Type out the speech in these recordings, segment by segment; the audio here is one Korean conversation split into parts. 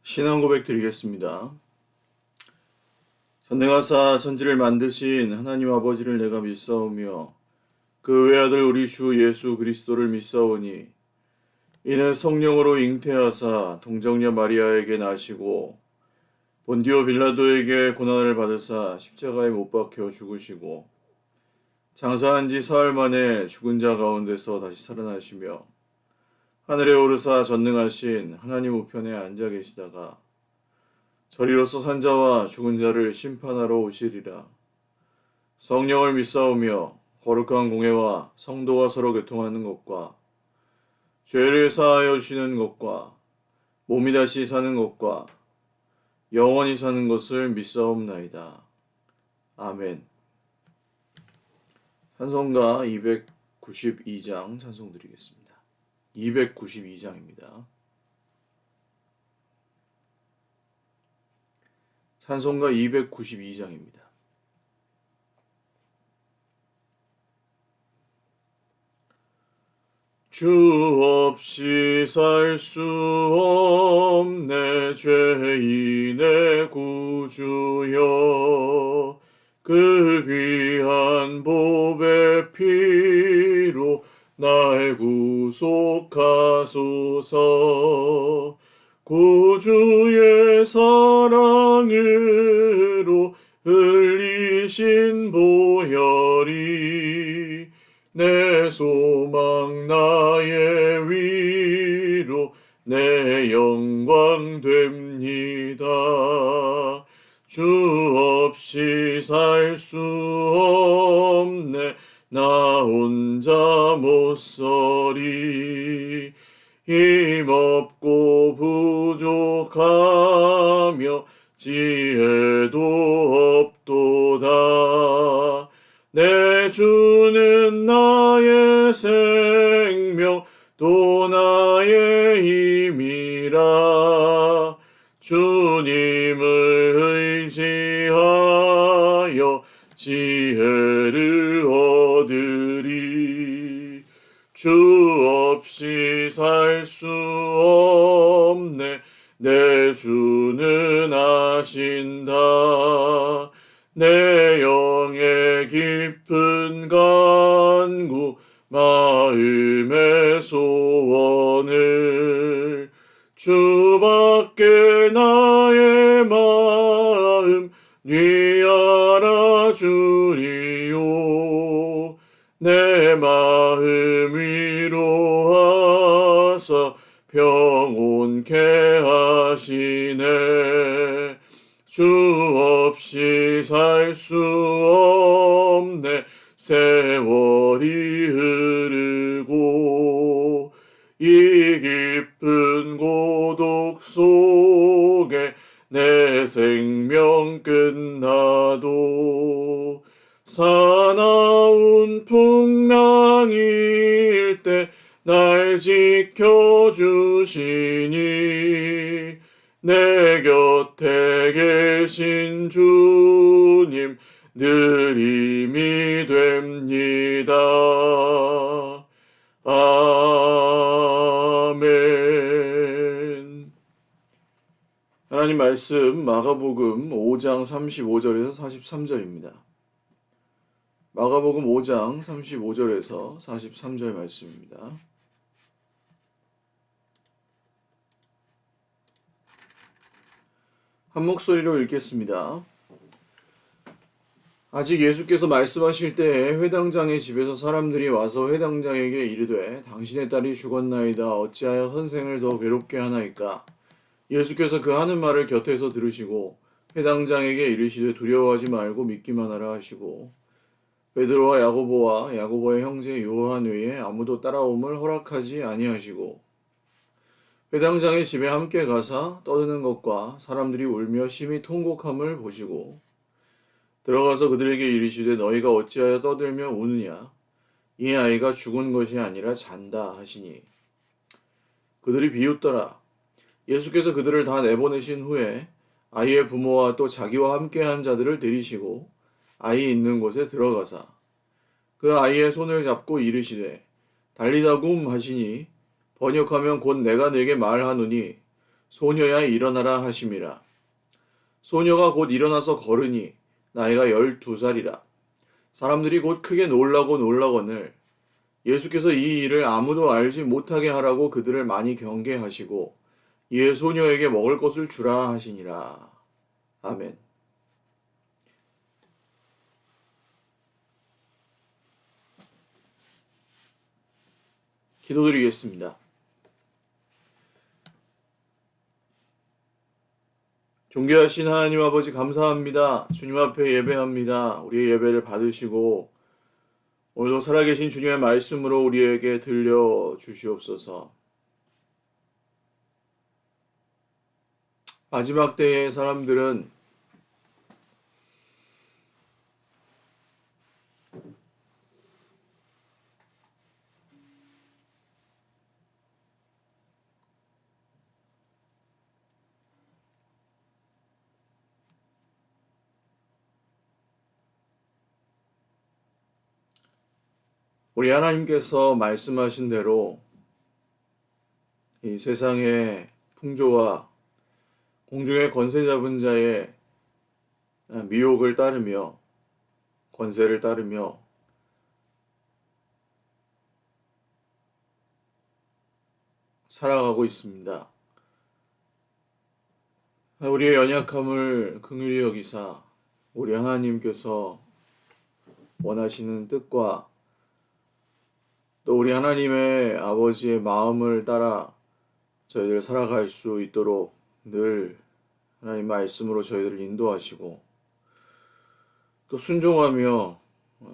신앙 고백 드리겠습니다. 전능하사 천지를 만드신 하나님 아버지를 내가 믿사오며 그 외아들 우리 주 예수 그리스도를 믿사오니 이는 성령으로 잉태하사 동정녀 마리아에게 나시고 본디오 빌라도에게 고난을 받으사 십자가에 못 박혀 죽으시고 장사한 지 사흘 만에 죽은 자 가운데서 다시 살아나시며 하늘에 오르사 전능하신 하나님 우편에 앉아 계시다가 저리로서 산자와 죽은 자를 심판하러 오시리라. 성령을 믿사오며 거룩한 공회와 성도가 서로 교통하는 것과 죄를 사하여 주시는 것과 몸이 다시 사는 것과 영원히 사는 것을 믿사옵나이다. 아멘. 찬송가 292장 찬송 드리겠습니다. 292장입니다. 찬송가 292장입니다. 주 없이 살 수 없네 죄인의 구주여 그 귀한 보배 피로 나의 구속하소서 구주의 사랑으로 흘리신 보혈이 내 소망 나의 위로 내 영광 됩니다. 주 없이 살 수 없네 나 혼자 못 서리 힘없고 부족하며 지혜도 없도다. 내 주는 나의 생명 또 나의 힘이라. 주님을 의지하여 지혜를 얻으리. 주 없이 살 수 없네 내 주는 아신다. 내 영의 깊은 간구 마음의 소원을 주밖에 나의 마음 네 알아주리요. 내 마음 위로하사 평온케 하시네. 주 없이 살 수 없네 세월이 흐르고 이 깊은 고독 속에 내 생명 끝나도 사나운 풍랑일 때 날 지켜주시니 내 곁에 계신 주님 늘 힘이 됩니다. 아멘. 하나님 말씀 마가복음 5장 35절에서 43절입니다. 마가복음 5장 35절에서 43절 말씀입니다. 한 목소리로 읽겠습니다. 아직 예수께서 말씀하실 때에 회당장의 집에서 사람들이 와서 회당장에게 이르되 당신의 딸이 죽었나이다. 어찌하여 선생을 더 괴롭게 하나이까? 예수께서 그 하는 말을 곁에서 들으시고 회당장에게 이르시되 두려워하지 말고 믿기만 하라 하시고 베드로와 야고보와 야고보의 형제 요한 외에 아무도 따라옴을 허락하지 아니하시고 회당장의 집에 함께 가사 떠드는 것과 사람들이 울며 심히 통곡함을 보시고 들어가서 그들에게 이르시되 너희가 어찌하여 떠들며 우느냐? 이 아이가 죽은 것이 아니라 잔다 하시니 그들이 비웃더라. 예수께서 그들을 다 내보내신 후에 아이의 부모와 또 자기와 함께한 자들을 데리시고 아이 있는 곳에 들어가사 그 아이의 손을 잡고 이르시되 달리다 굼 하시니 번역하면 곧 내가 네게 말하노니 소녀야 일어나라 하심이라. 소녀가 곧 일어나서 걸으니 나이가 12살이라. 사람들이 곧 크게 놀라고 놀라거늘 예수께서 이 일을 아무도 알지 못하게 하라고 그들을 많이 경계하시고 이에 소녀에게 먹을 것을 주라 하시니라. 아멘. 기도드리겠습니다. 존귀하신 하나님 아버지 감사합니다. 주님 앞에 예배합니다. 우리의 예배를 받으시고 오늘도 살아계신 주님의 말씀으로 우리에게 들려주시옵소서. 마지막 때의 사람들은 우리 하나님께서 말씀하신 대로 이 세상의 풍조와 공중의 권세 잡은 자의 미혹을 따르며 권세를 따르며 살아가고 있습니다. 우리의 연약함을 긍휼히 여기사 우리 하나님께서 원하시는 뜻과 또 우리 하나님의 아버지의 마음을 따라 저희들 살아갈 수 있도록 늘 하나님 말씀으로 저희들을 인도하시고 또 순종하며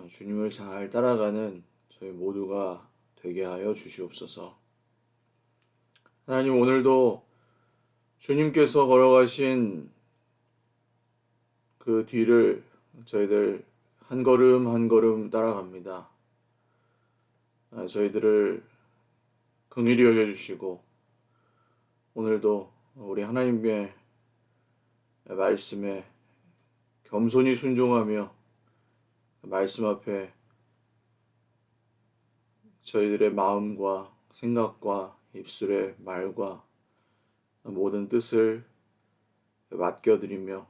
주님을 잘 따라가는 저희 모두가 되게 하여 주시옵소서. 하나님 오늘도 주님께서 걸어가신 그 뒤를 저희들 한 걸음 한 걸음 따라갑니다. 저희들을 긍휼히 여겨주시고 오늘도 우리 하나님의 말씀에 겸손히 순종하며 말씀 앞에 저희들의 마음과 생각과 입술의 말과 모든 뜻을 맡겨드리며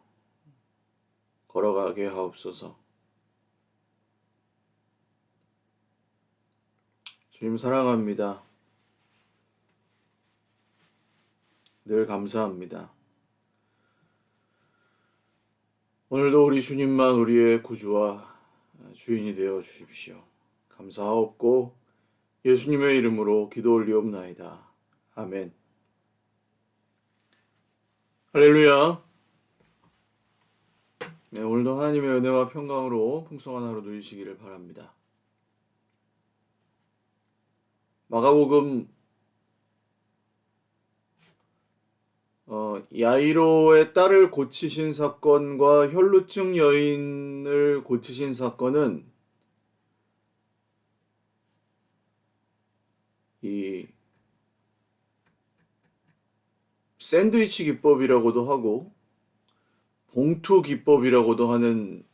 걸어가게 하옵소서. 주님 사랑합니다. 늘 감사합니다. 오늘도 우리 주님만 우리의 구주와 주인이 되어 주십시오. 감사하옵고 예수님의 이름으로 기도 올리옵나이다. 아멘. 할렐루야. 네, 오늘도 하나님의 은혜와 평강으로 풍성한 하루 누리시기를 바랍니다. 마가복음 야이로의 딸을 고치신 사건과 혈루증 여인을 고치신 사건은 이 샌드위치 기법이라고도 하고 봉투 기법이라고도 하는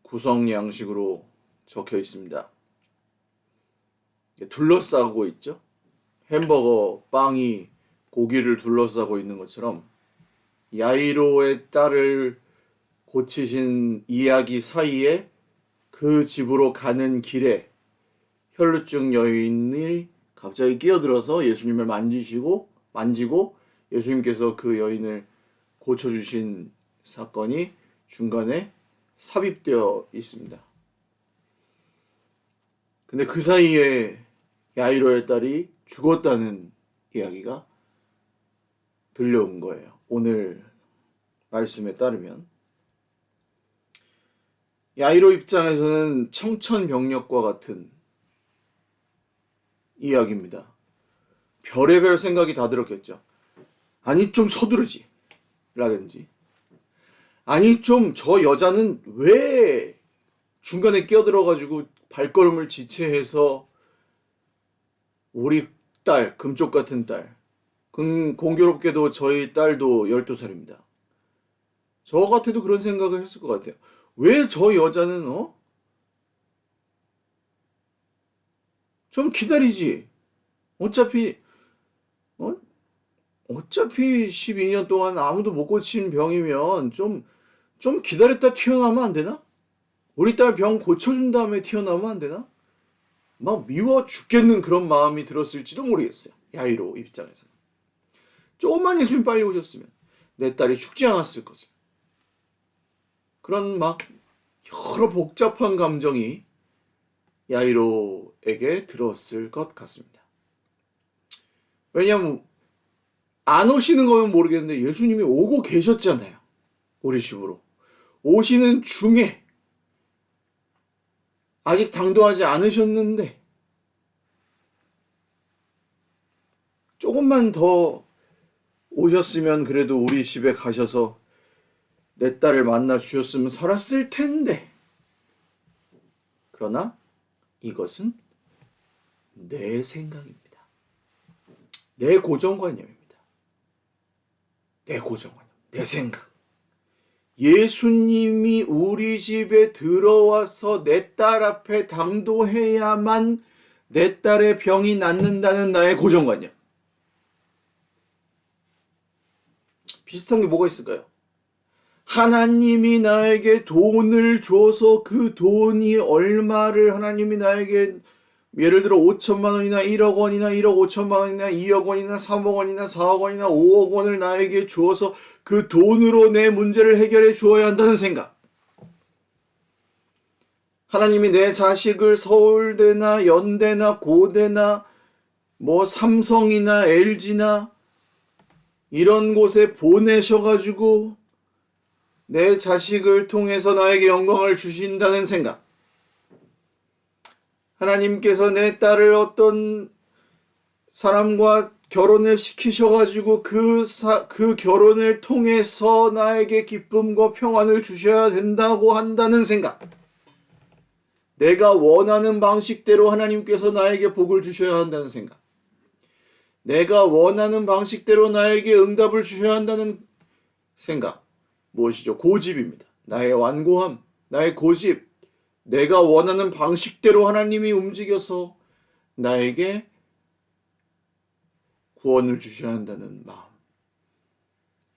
구성 양식으로 적혀 있습니다. 둘러싸고 있죠. 햄버거, 빵이 고기를 둘러싸고 있는 것처럼 야이로의 딸을 고치신 이야기 사이에 그 집으로 가는 길에 혈루증 여인이 갑자기 끼어들어서 예수님을 만지고 예수님께서 그 여인을 고쳐주신 사건이 중간에 삽입되어 있습니다. 근데 그 사이에 야이로의 딸이 죽었다는 이야기가 들려온 거예요. 오늘 말씀에 따르면 야이로 입장에서는 청천벽력과 같은 이야기입니다. 별의별 생각이 다 들었겠죠. 아니 좀 서두르지 라든지 아니 좀 저 여자는 왜 중간에 끼어들어가지고 발걸음을 지체해서 우리 딸, 금쪽 같은 딸, 공교롭게도 저희 딸도 12살입니다. 저 같아도 그런 생각을 했을 것 같아요. 왜 저 여자는 좀 기다리지. 어차피 어차피 12년 동안 아무도 못 고친 병이면 좀 기다렸다 튀어나오면 안 되나? 우리 딸 병 고쳐준 다음에 튀어나오면 안 되나? 막 미워 죽겠는 그런 마음이 들었을지도 모르겠어요. 야이로 입장에서. 조금만 예수님 빨리 오셨으면 내 딸이 죽지 않았을 것을. 그런 막 여러 복잡한 감정이 야이로에게 들었을 것 같습니다. 왜냐하면 안 오시는 거면 모르겠는데 예수님이 오고 계셨잖아요. 우리 집으로. 오시는 중에 아직 당도하지 않으셨는데 조금만 더 오셨으면 그래도 우리 집에 가셔서 내 딸을 만나 주셨으면 살았을 텐데. 그러나 이것은 내 생각입니다. 내 고정관념입니다. 내 고정관념, 내 생각. 예수님이 우리 집에 들어와서 내 딸 앞에 당도해야만 내 딸의 병이 낫는다는 나의 고정관념. 비슷한 게 뭐가 있을까요? 하나님이 나에게 돈을 줘서 그 돈이 얼마를 하나님이 나에게 예를 들어 5천만 원이나 1억 원이나 1억 5천만 원이나 2억 원이나 3억 원이나 4억 원이나 5억 원을 나에게 주어서 그 돈으로 내 문제를 해결해 주어야 한다는 생각. 하나님이 내 자식을 서울대나 연대나 고대나 뭐 삼성이나 LG나 이런 곳에 보내셔가지고 내 자식을 통해서 나에게 영광을 주신다는 생각. 하나님께서 내 딸을 어떤 사람과 결혼을 시키셔가지고 그 결혼을 통해서 나에게 기쁨과 평안을 주셔야 된다고 한다는 생각. 내가 원하는 방식대로 하나님께서 나에게 복을 주셔야 한다는 생각. 내가 원하는 방식대로 나에게 응답을 주셔야 한다는 생각. 무엇이죠? 고집입니다. 나의 완고함, 나의 고집. 내가 원하는 방식대로 하나님이 움직여서 나에게 구원을 주셔야 한다는 마음.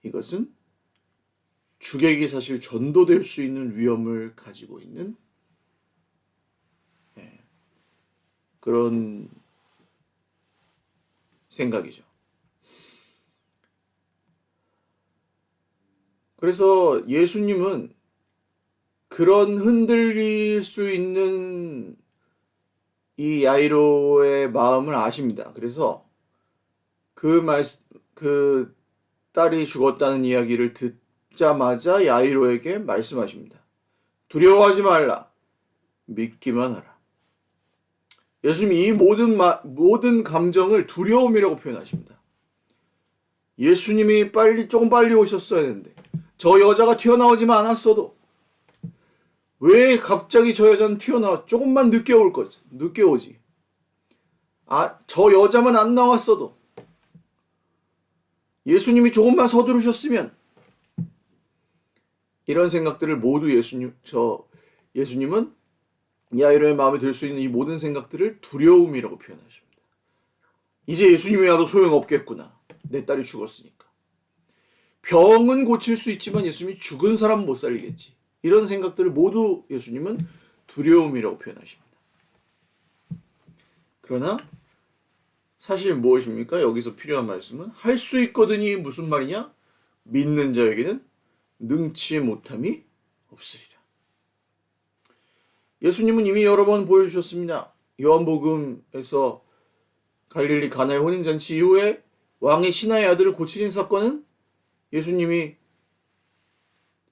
이것은 주객이 사실 전도될 수 있는 위험을 가지고 있는 그런 생각이죠. 그래서 예수님은 그런 흔들릴 수 있는 이 야이로의 마음을 아십니다. 그래서 그 딸이 죽었다는 이야기를 듣자마자 야이로에게 말씀하십니다. 두려워하지 말라. 믿기만 하라. 예수님이 이 모든 감정을 두려움이라고 표현하십니다. 예수님이 조금 빨리 오셨어야 되는데, 저 여자가 튀어나오지만 않았어도, 왜 갑자기 저 여자는 조금만 늦게 올 거지. 늦게 오지. 저 여자만 안 나왔어도, 예수님이 조금만 서두르셨으면, 이런 생각들을 모두 예수님은 야이로의 마음에 들 수 있는 이 모든 생각들을 두려움이라고 표현하십니다. 이제 예수님이 와도 소용없겠구나. 내 딸이 죽었으니까. 병은 고칠 수 있지만 예수님이 죽은 사람은 못 살리겠지. 이런 생각들을 모두 예수님은 두려움이라고 표현하십니다. 그러나 사실 무엇입니까? 여기서 필요한 말씀은 할 수 있거든이 무슨 말이냐? 믿는 자에게는 능치 못함이 없으리라. 예수님은 이미 여러 번 보여주셨습니다. 요한복음에서 갈릴리 가나의 혼인잔치 이후에 왕의 신하의 아들을 고치신 사건은 예수님이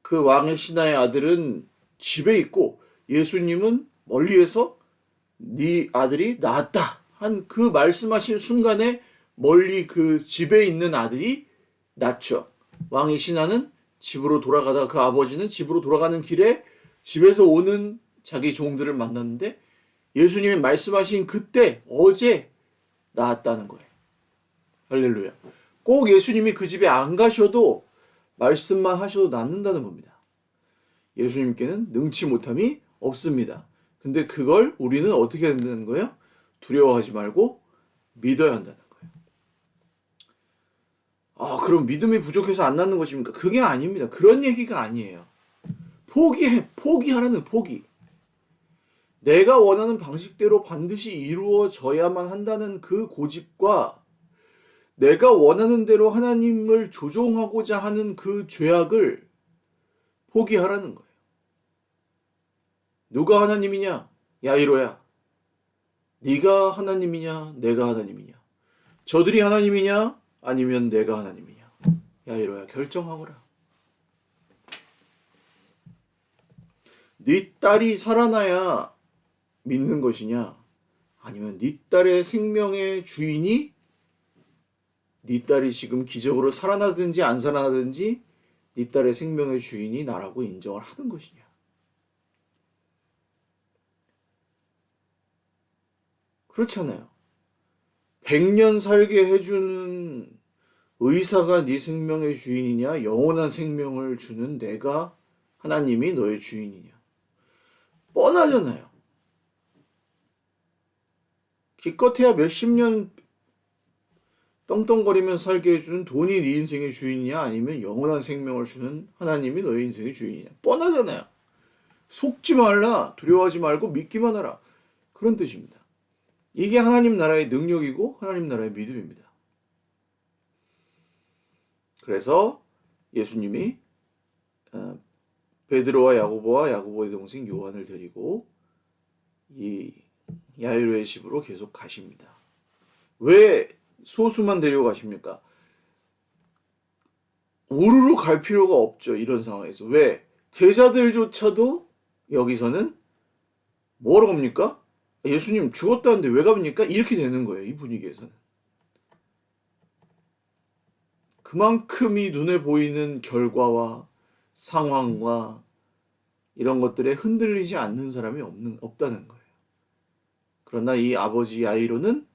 그 왕의 신하의 아들은 집에 있고 예수님은 멀리에서 네 아들이 나았다 한 그 말씀하신 순간에 멀리 그 집에 있는 아들이 낳죠. 왕의 신하는 집으로 돌아가다 그 아버지는 집으로 돌아가는 길에 집에서 오는 자기 종들을 만났는데 예수님이 말씀하신 그때 어제 나았다는 거예요. 할렐루야. 꼭 예수님이 그 집에 안 가셔도 말씀만 하셔도 낫는다는 겁니다. 예수님께는 능치 못함이 없습니다. 근데 그걸 우리는 어떻게 해야 된다는 거예요? 두려워하지 말고 믿어야 한다는 거예요. 그럼 믿음이 부족해서 안 낳는 것입니까? 그게 아닙니다. 그런 얘기가 아니에요. 포기하라는 포기. 내가 원하는 방식대로 반드시 이루어져야만 한다는 그 고집과 내가 원하는 대로 하나님을 조종하고자 하는 그 죄악을 포기하라는 거예요. 누가 하나님이냐? 야이로야. 네가 하나님이냐? 내가 하나님이냐? 저들이 하나님이냐? 아니면 내가 하나님이냐? 야이로야, 결정하거라. 네 딸이 살아나야 믿는 것이냐? 아니면 네 딸의 생명의 주인이 네 딸이 지금 기적으로 살아나든지 안 살아나든지 네 딸의 생명의 주인이 나라고 인정을 하는 것이냐? 그렇잖아요. 100년 살게 해주는 의사가 네 생명의 주인이냐? 영원한 생명을 주는 내가 하나님이 너의 주인이냐? 뻔하잖아요. 기껏해야 몇십 년 떵떵거리면서 살게 해주는 돈이 네 인생의 주인이냐? 아니면 영원한 생명을 주는 하나님이 너의 인생의 주인이냐? 뻔하잖아요. 속지 말라, 두려워하지 말고 믿기만 하라. 그런 뜻입니다. 이게 하나님 나라의 능력이고 하나님 나라의 믿음입니다. 그래서 예수님이 베드로와 야고보와 야고보의 동생 요한을 데리고 이 야이로의 집으로 계속 가십니다. 왜 소수만 데려가십니까? 우르르 갈 필요가 없죠. 이런 상황에서. 왜? 제자들조차도 여기서는 뭐라고 합니까? 예수님 죽었다는데 왜 갑니까? 이렇게 되는 거예요. 이 분위기에서는. 그만큼이 눈에 보이는 결과와 상황과 이런 것들에 흔들리지 않는 사람이 없다는 거예요. 그러나 이 아버지 야이로는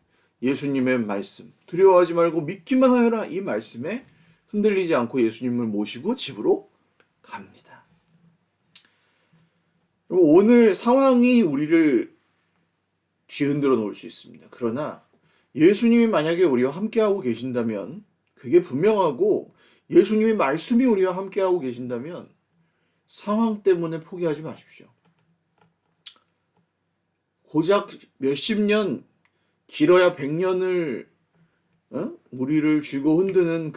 예수님의 말씀, 두려워하지 말고 믿기만 하여라, 이 말씀에 흔들리지 않고 예수님을 모시고 집으로 갑니다. 오늘 상황이 우리를 뒤흔들어 놓을 수 있습니다. 그러나 예수님이 만약에 우리와 함께하고 계신다면, 그게 분명하고 예수님의 말씀이 우리와 함께하고 계신다면 상황 때문에 포기하지 마십시오. 고작 몇십 년, 길어야 100년을 우리를 쥐고 흔드는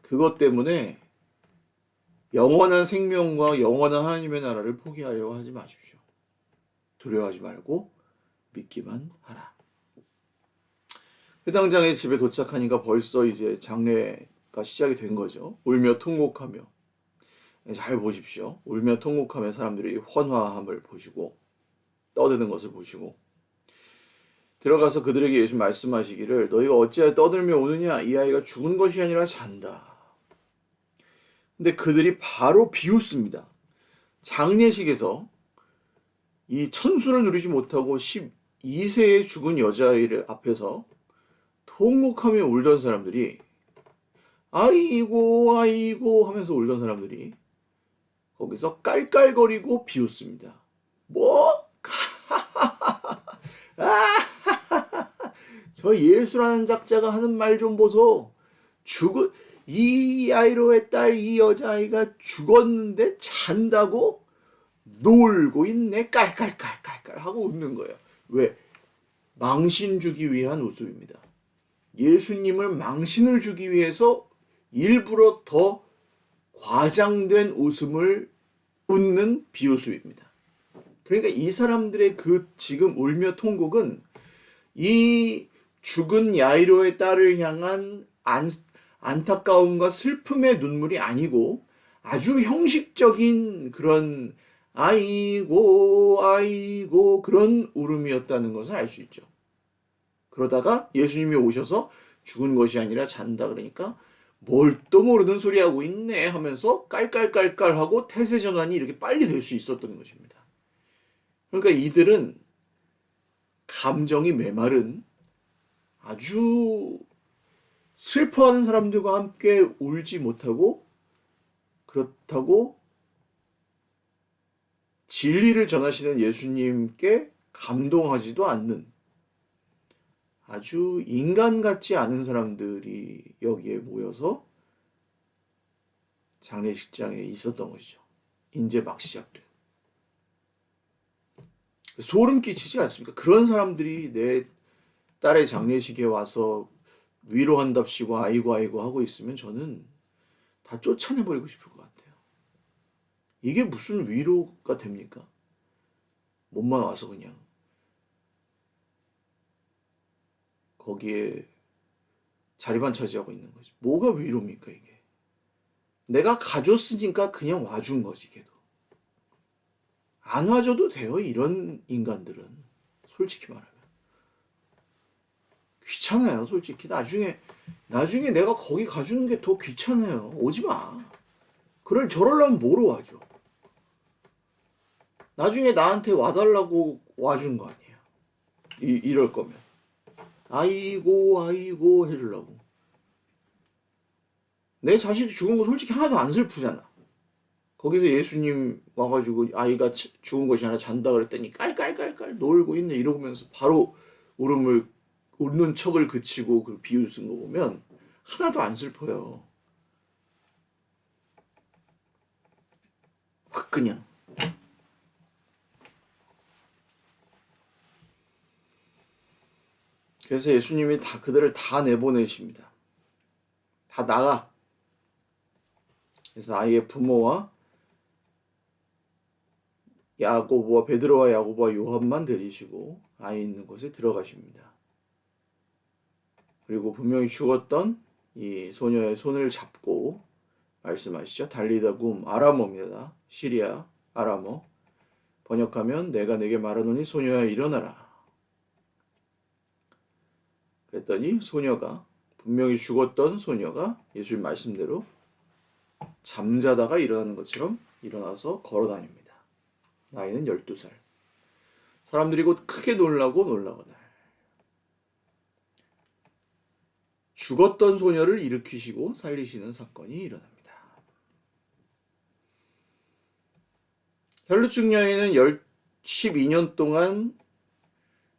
그것 때문에 영원한 생명과 영원한 하나님의 나라를 포기하려고 하지 마십시오. 두려워하지 말고 믿기만 하라. 회당장의 집에 도착하니까 벌써 이제 장례가 시작이 된 거죠. 울며 통곡하며. 잘 보십시오. 울며 통곡하며 사람들이 헌화함을 보시고 떠드는 것을 보시고 들어가서 그들에게 예수 말씀하시기를 너희가 어찌하여 떠들며 오느냐? 이 아이가 죽은 것이 아니라 잔다. 근데 그들이 바로 비웃습니다. 장례식에서 이 천수를 누리지 못하고 12세에 죽은 여자아이를 앞에서 통곡하며 울던 사람들이 아이고 아이고 하면서 울던 사람들이 거기서 깔깔거리고 비웃습니다. 뭐? 저 예수라는 작자가 하는 말 좀 보소. 이 야이로의 딸 이 여자아이가 죽었는데 잔다고 놀고 있네. 깔깔깔깔깔 하고 웃는 거예요. 왜? 망신 주기 위한 웃음입니다. 예수님을 망신을 주기 위해서 일부러 더 과장된 웃음을 웃는 비웃음입니다. 그러니까 이 사람들의 그 지금 울며 통곡은 이 죽은 야이로의 딸을 향한 안타까움과 슬픔의 눈물이 아니고 아주 형식적인 그런 아이고 아이고 그런 울음이었다는 것을 알 수 있죠. 그러다가 예수님이 오셔서 죽은 것이 아니라 잔다 그러니까 뭘 또 모르는 소리 하고 있네 하면서 깔깔깔깔 하고 태세전환이 이렇게 빨리 될 수 있었던 것입니다. 그러니까 이들은 감정이 메마른 아주 슬퍼하는 사람들과 함께 울지 못하고 그렇다고 진리를 전하시는 예수님께 감동하지도 않는 아주 인간 같지 않은 사람들이 여기에 모여서 장례식장에 있었던 것이죠. 이제 막 시작돼요. 소름 끼치지 않습니까? 그런 사람들이 내 딸의 장례식에 와서 위로한답시고 아이고 아이고 하고 있으면 저는 다 쫓아내버리고 싶을 것 같아요. 이게 무슨 위로가 됩니까? 몸만 와서 그냥 거기에 자리만 차지하고 있는 거지. 뭐가 위로입니까 이게? 내가 가줬으니까 그냥 와준 거지 걔도. 안 와줘도 돼요 이런 인간들은. 솔직히 말하면. 귀찮아요 솔직히. 나중에 내가 거기 가주는 게 더 귀찮아요. 오지 마. 저러려면 뭐로 와줘. 나중에 나한테 와달라고 와준 거 아니에요. 이럴 거면. 아이고 아이고 해주려고. 내 자식이 죽은 거 솔직히 하나도 안 슬프잖아. 거기서 예수님 와가지고 아이가 죽은 것이 아니라 잔다 그랬더니 깔깔깔깔 놀고 있네 이러면서 바로 웃는 척을 그치고 그 비웃은 거 보면 하나도 안 슬퍼요. 확 그냥. 그래서 예수님이 그들을 다 내보내십니다. 다 나가. 그래서 아이의 부모와 베드로와 야고보와 요한만 데리시고 아이 있는 곳에 들어가십니다. 그리고 분명히 죽었던 이 소녀의 손을 잡고 말씀하시죠. 달리다 굼, 아람어입니다. 시리아 아람어. 번역하면 내가 내게 말하노니 소녀야 일어나라. 그랬더니 분명히 죽었던 소녀가 예수님 말씀대로 잠자다가 일어나는 것처럼 일어나서 걸어다닙니다. 나이는 12살. 사람들이 곧 크게 놀라거늘 죽었던 소녀를 일으키시고 살리시는 사건이 일어납니다. 혈루증 여인은 12년 동안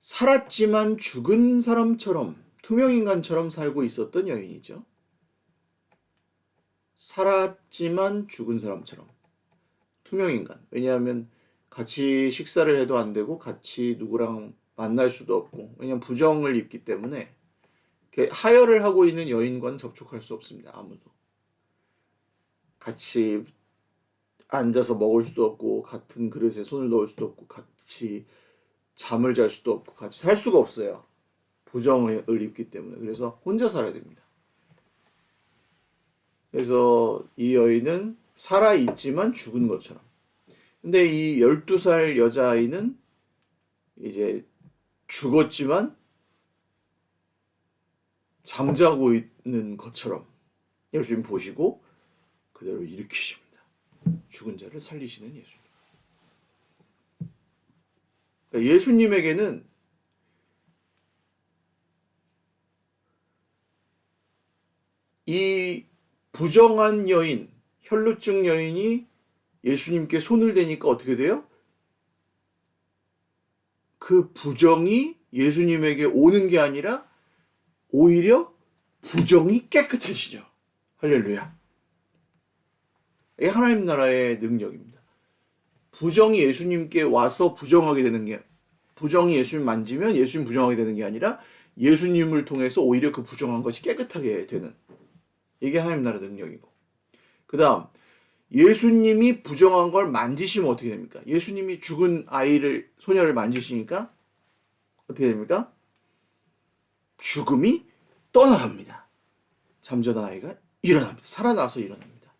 살았지만 죽은 사람처럼 투명인간처럼 살고 있었던 여인이죠. 살았지만 죽은 사람처럼 투명인간. 왜냐하면 같이 식사를 해도 안 되고 같이 누구랑 만날 수도 없고 왜냐하면 부정을 입기 때문에 하혈을 하고 있는 여인과는 접촉할 수 없습니다. 아무도. 같이 앉아서 먹을 수도 없고 같은 그릇에 손을 넣을 수도 없고 같이 잠을 잘 수도 없고 같이 살 수가 없어요. 부정을 입기 때문에. 그래서 혼자 살아야 됩니다. 그래서 이 여인은 살아있지만 죽은 것처럼. 근데 이 12살 여자아이는 이제 죽었지만 잠자고 있는 것처럼 예수님 보시고 그대로 일으키십니다. 죽은 자를 살리시는 예수님. 그러니까 예수님에게는 이 부정한 여인, 혈루증 여인이 예수님께 손을 대니까 어떻게 돼요? 그 부정이 예수님에게 오는 게 아니라 오히려 부정이 깨끗해지죠. 할렐루야. 이게 하나님 나라의 능력입니다. 부정이 예수님께 와서 부정이 예수님 만지면 예수님 부정하게 되는 게 아니라 예수님을 통해서 오히려 그 부정한 것이 깨끗하게 되는, 이게 하나님 나라 능력이고, 그 다음 예수님이 부정한 걸 만지시면 어떻게 됩니까? 예수님이 죽은 소녀를 만지시니까 어떻게 됩니까? 죽음이 떠나갑니다. 잠자던 아이가 일어납니다. 살아나서 일어납니다.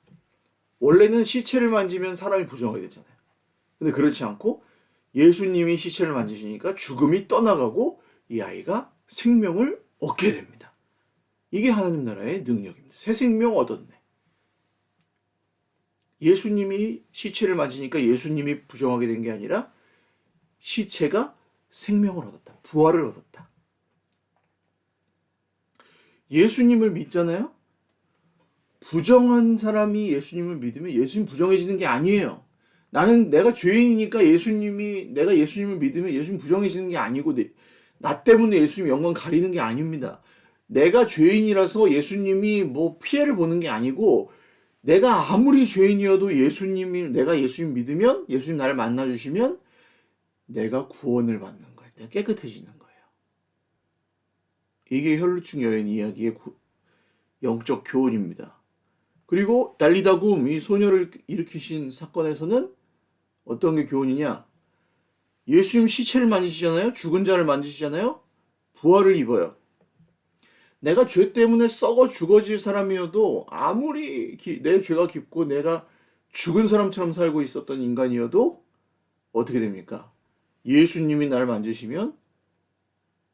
원래는 시체를 만지면 사람이 부정하게 되잖아요. 근데 그렇지 않고 예수님이 시체를 만지시니까 죽음이 떠나가고 이 아이가 생명을 얻게 됩니다. 이게 하나님 나라의 능력입니다. 새 생명 얻었네. 예수님이 시체를 만지니까 예수님이 부정하게 된 게 아니라 시체가 생명을 얻었다. 부활을 얻었다. 예수님을 믿잖아요? 부정한 사람이 예수님을 믿으면 예수님 부정해지는 게 아니에요. 내가 죄인이니까 내가 예수님을 믿으면 예수님 부정해지는 게 아니고 나 때문에 예수님 영광 가리는 게 아닙니다. 내가 죄인이라서 예수님이 뭐 피해를 보는 게 아니고 내가 아무리 죄인이어도 내가 예수님 믿으면 예수님 나를 만나 주시면 내가 구원을 받는 거예요. 내가 깨끗해지는 거예요. 이게 혈루증 여인 이야기의 영적 교훈입니다. 그리고 달리다굼 이 소녀를 일으키신 사건에서는 어떤 게 교훈이냐? 예수님 시체를 만지시잖아요. 죽은 자를 만지시잖아요. 부활을 입어요. 내가 죄 때문에 썩어 죽어질 사람이어도 아무리 내 죄가 깊고 내가 죽은 사람처럼 살고 있었던 인간이어도 어떻게 됩니까? 예수님이 나를 만지시면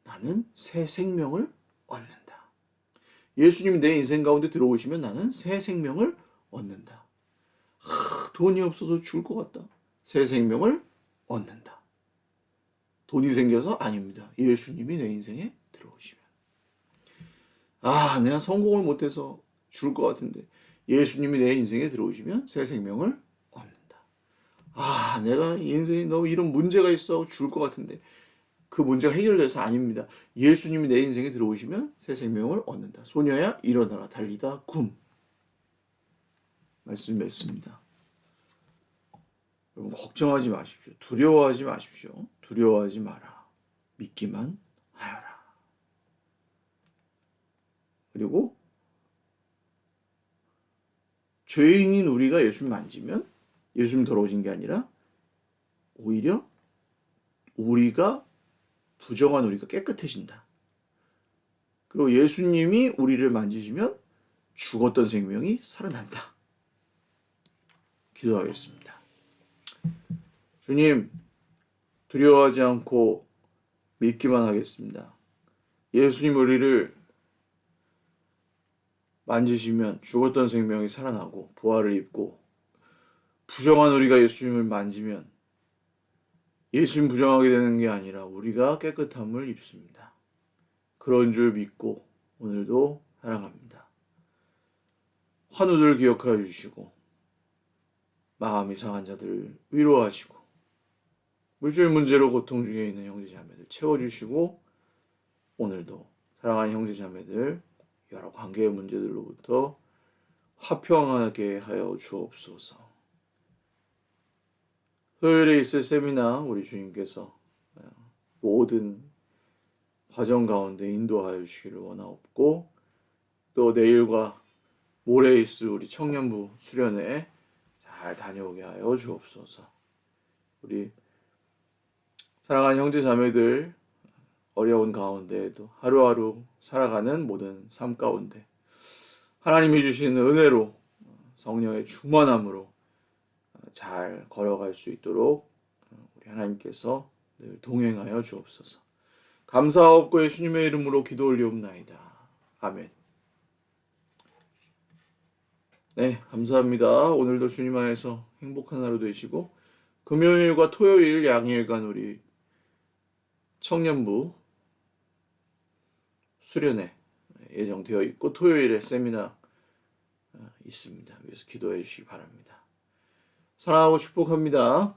나는 새 생명을 얻는다. 예수님이 내 인생 가운데 들어오시면 나는 새 생명을 얻는다. 돈이 없어서 죽을 것 같다. 새 생명을 얻는다. 돈이 생겨서 아닙니다. 예수님이 내 인생에 들어오시면. 내가 성공을 못해서 죽을 것 같은데 예수님이 내 인생에 들어오시면 새 생명을 얻는다. 내가 인생에 너무 이런 문제가 있어 죽을 것 같은데 그 문제가 해결돼서 아닙니다. 예수님이 내 인생에 들어오시면 새 생명을 얻는다. 소녀야 일어나라 달리다 굼. 말씀 맺습니다. 여러분 걱정하지 마십시오. 두려워하지 마십시오. 두려워하지 마라. 믿기만 하여라. 그리고 죄인인 우리가 예수님 만지면 예수님 더러워진 게 아니라 오히려 부정한 우리가 깨끗해진다. 그리고 예수님이 우리를 만지시면 죽었던 생명이 살아난다. 기도하겠습니다. 주님, 두려워하지 않고 믿기만 하겠습니다. 예수님 우리를 만지시면 죽었던 생명이 살아나고 부활을 입고 부정한 우리가 예수님을 만지면 예수님 부정하게 되는 게 아니라 우리가 깨끗함을 입습니다. 그런 줄 믿고 오늘도 살아갑니다. 환우들 기억하여 주시고 마음이 상한 자들 위로하시고 물질 문제로 고통 중에 있는 형제자매들 채워주시고 오늘도 사랑하는 형제자매들 여러 관계의 문제들로부터 화평하게 하여 주옵소서. 토요일에 있을 세미나 우리 주님께서 모든 과정 가운데 인도하여 주시기를 원하옵고 또 내일과 모레 있을 우리 청년부 수련회 잘 다녀오게 하여 주옵소서. 우리 사랑하는 형제 자매들 어려운 가운데에도 하루하루 살아가는 모든 삶 가운데 하나님이 주시는 은혜로 성령의 충만함으로 잘 걸어갈 수 있도록 우리 하나님께서 늘 동행하여 주옵소서. 감사하옵고 예수님의 이름으로 기도 올리옵나이다. 아멘. 네, 감사합니다. 오늘도 주님 안에서 행복한 하루 되시고 금요일과 토요일 양일간 우리 청년부 수련회 예정되어 있고 토요일에 세미나 있습니다. 위해서 기도해 주시기 바랍니다. 사랑하고 축복합니다.